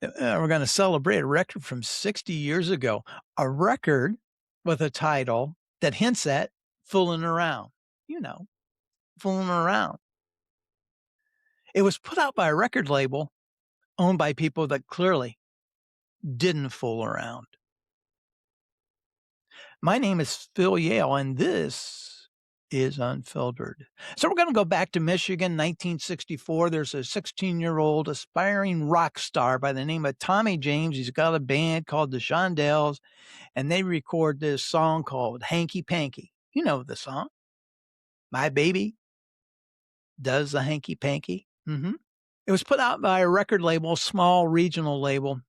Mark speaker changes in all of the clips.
Speaker 1: We're going to celebrate a record from 60 years ago, a record with a title that hints at fooling around, you know, fooling around. It was put out by a record label owned by people that clearly didn't fool around. My name is Phil Yale, and this is Unfiltered. So we're going to go back to Michigan, 1964. There's a 16-year-old aspiring rock star by the name of Tommy James. He's got a band called the Shondells, and they record this song called Hanky Panky. You know the song. My baby does the hanky panky. It was put out by a record label, small regional label,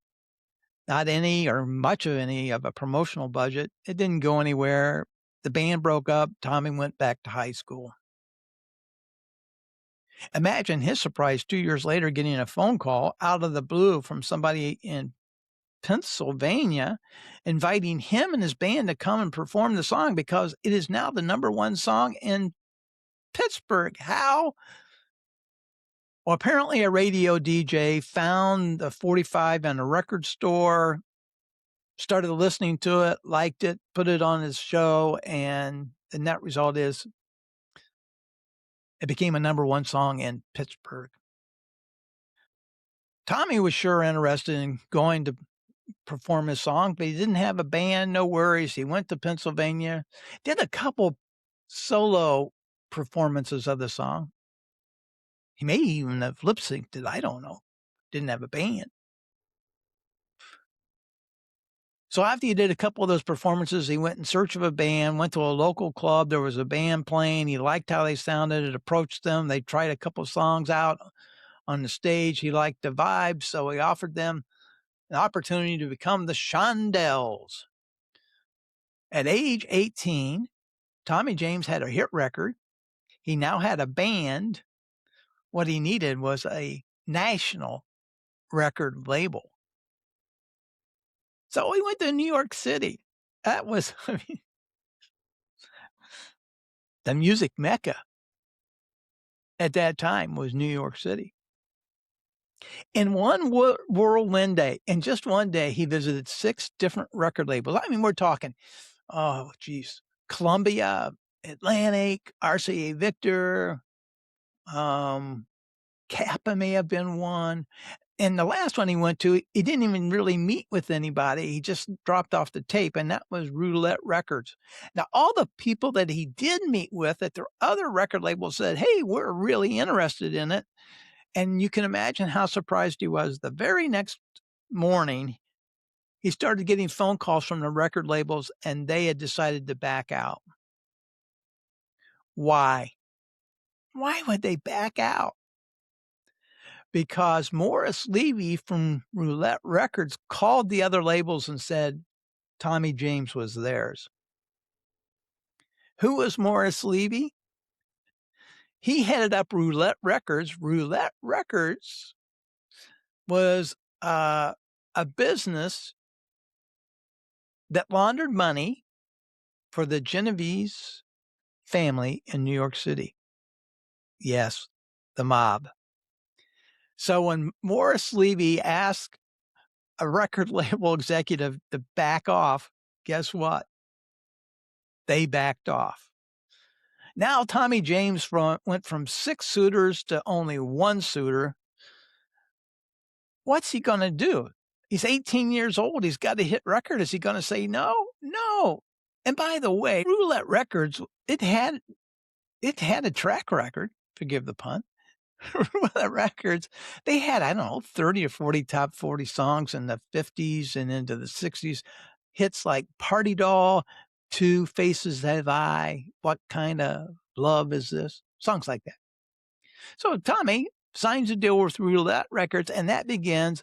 Speaker 1: not any or much of any of a promotional budget. It didn't go anywhere. The band broke up. Tommy went back to high school. Imagine his surprise 2 years later getting a phone call out of the blue from somebody in Pennsylvania inviting him and his band to come and perform the song because it is now the #1 song in Pittsburgh. How? Well, apparently a radio DJ found the 45 in a record store, started listening to it, liked it, put it on his show, and the net result is it became a #1 song in Pittsburgh. Tommy was sure interested in going to perform his song, but he didn't have a band, no worries. He went to Pennsylvania, did a couple solo performances of the song. He may even have lip synced it. I don't know. Didn't have a band. So after he did a couple of those performances, he went in search of a band, went to a local club. There was a band playing. He liked how they sounded. It approached them. They tried a couple of songs out on the stage. He liked the vibe, so he offered them an opportunity to become the Shondells. At age 18, Tommy James had a hit record. He now had a band. What he needed was a national record label. So he went to New York City. That was, the music mecca at that time was New York City. In one whirlwind day, in just one day, he visited 6 different record labels. I mean, we're talking, oh, geez, Columbia, Atlantic, RCA Victor, Kappa may have been one. And the last one he went to, he didn't even really meet with anybody. He just dropped off the tape, and that was Roulette Records. Now, all the people that he did meet with at their other record labels said, hey, we're really interested in it. And you can imagine how surprised he was. The very next morning, he started getting phone calls from the record labels, and they had decided to back out. Why? Why would they back out? Because Morris Levy from Roulette Records called the other labels and said Tommy James was theirs. Who was Morris Levy? He headed up Roulette Records. Roulette Records was a business that laundered money for the Genovese family in New York City. Yes, the mob. So when Morris Levy asked a record label executive to back off, guess what? They backed off. Now Tommy James went from 6 suitors to only 1 suitor. What's he going to do? He's 18 years old. He's got a hit record. Is he going to say no? No. And by the way, Roulette Records, it had a track record, forgive the pun. Roulette Records, they had, I don't know, 30 or 40 top 40 songs in the 50s and into the 60s. Hits like Party Doll, Two Faces Have I, What Kind of Love Is This? Songs like that. So Tommy signs a deal with Roulette Records, and that begins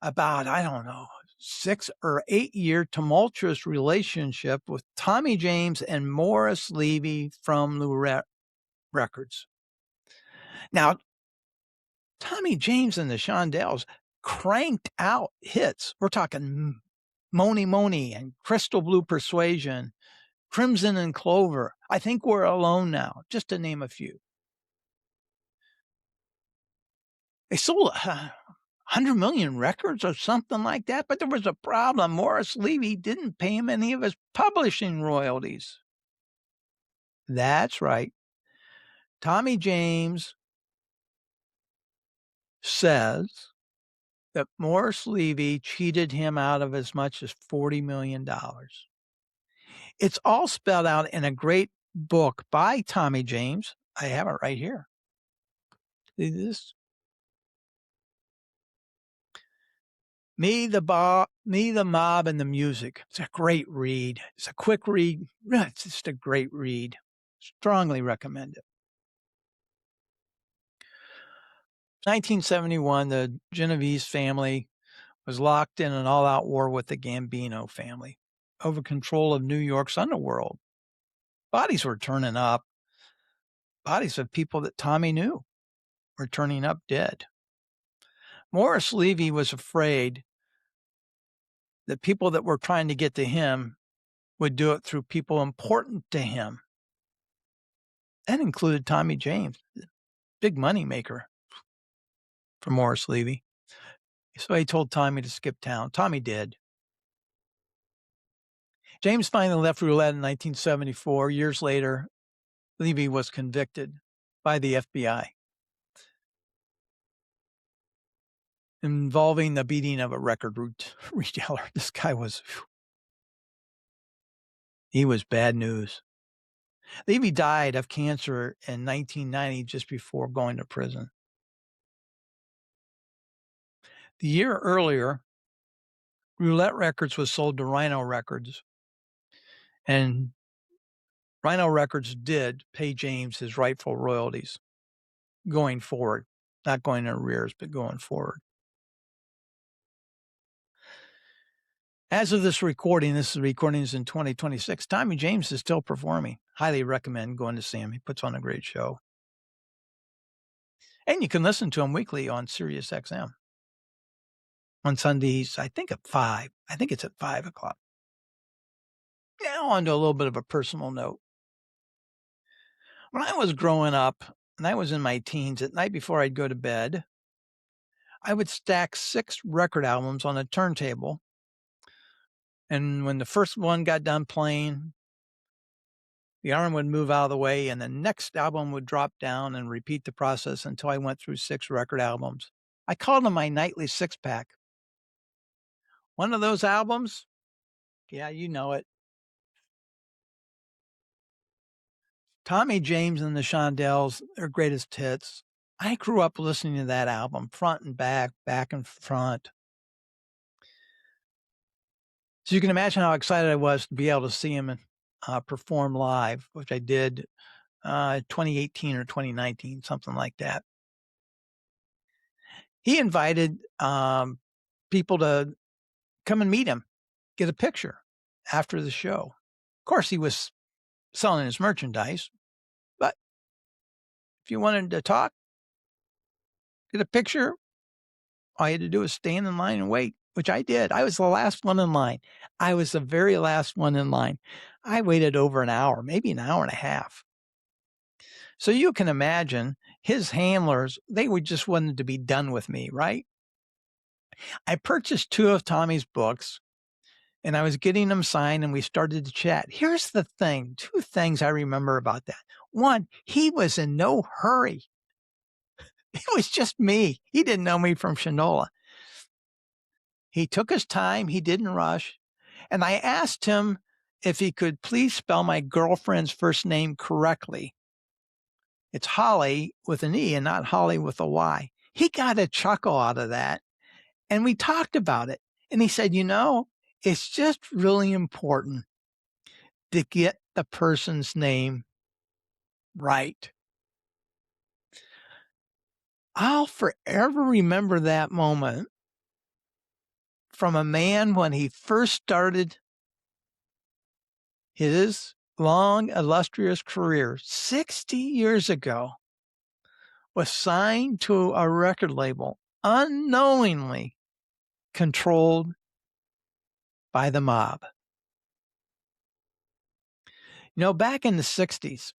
Speaker 1: about, I don't know, 6 or 8 year tumultuous relationship with Tommy James and Morris Levy from Roulette Records. Now, Tommy James and the Shondells cranked out hits. We're talking Mony Mony and Crystal Blue Persuasion, Crimson and Clover. I Think We're Alone Now, just to name a few. They sold 100 million records or something like that. But there was a problem. Morris Levy didn't pay him any of his publishing royalties. That's right. Tommy James says that Morris Levy cheated him out of as much as $40 million. It's all spelled out in a great book by Tommy James. I have it right here. See this? Me, the Mob, and the Music. It's a great read. It's a quick read. It's just a great read. Strongly recommend it. 1971, the Genovese family was locked in an all-out war with the Gambino family over control of New York's underworld. Bodies were turning up. Bodies of people that Tommy knew were turning up dead. Morris Levy was afraid that people that were trying to get to him would do it through people important to him. That included Tommy James, big money maker for Morris Levy. So he told Tommy to skip town. Tommy did. James finally left Roulette in 1974. Years later, Levy was convicted by the FBI involving the beating of a record retailer. This guy was, he was bad news. Levy died of cancer in 1990, just before going to prison. The year earlier, Roulette Records was sold to Rhino Records, and Rhino Records did pay James his rightful royalties going forward, not going in arrears, but going forward. As of this recording is in 2026, Tommy James is still performing. Highly recommend going to see him. He puts on a great show. And you can listen to him weekly on Sirius XM. On Sundays, I think at 5. I think it's at 5 o'clock. Now on to a little bit of a personal note. When I was growing up, and I was in my teens, at night before I'd go to bed, I would stack 6 record albums on a turntable. And when the first one got done playing, the arm would move out of the way and the next album would drop down and repeat the process until I went through 6 record albums. I called them my nightly 6-pack. One of those albums, yeah, you know it. Tommy James and the Shondells, their greatest hits. I grew up listening to that album, front and back, back and front. So you can imagine how excited I was to be able to see him perform live, which I did 2018 or 2019, something like that. He invited people to come and meet him, get a picture after the show. Of course, he was selling his merchandise, but if you wanted to talk, get a picture, all you had to do was stand in line and wait, which I did. I was the last one in line. I was the very last one in line. I waited over an hour, maybe an hour and a half. So you can imagine his handlers, they would just wanted to be done with me, right? I purchased 2 of Tommy's books and I was getting them signed and we started to chat. Here's the thing, 2 things I remember about that. One, he was in no hurry. It was just me. He didn't know me from Shinola. He took his time. He didn't rush. And I asked him if he could please spell my girlfriend's first name correctly. It's Holly with an E and not Holly with a Y. He got a chuckle out of that. And we talked about it. And he said, you know, it's just really important to get the person's name right. I'll forever remember that moment from a man when he first started his long, illustrious career 60 years ago, was signed to a record label unknowingly controlled by the mob. You know, back in the 60s,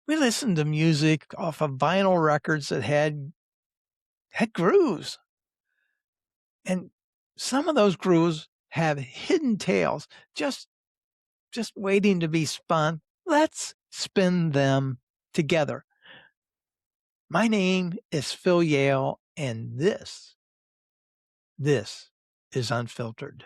Speaker 1: we listened to music off of vinyl records that had had grooves. And some of those grooves have hidden tales just waiting to be spun. Let's spin them together. My name is Phil Yale, and this is Unfiltered.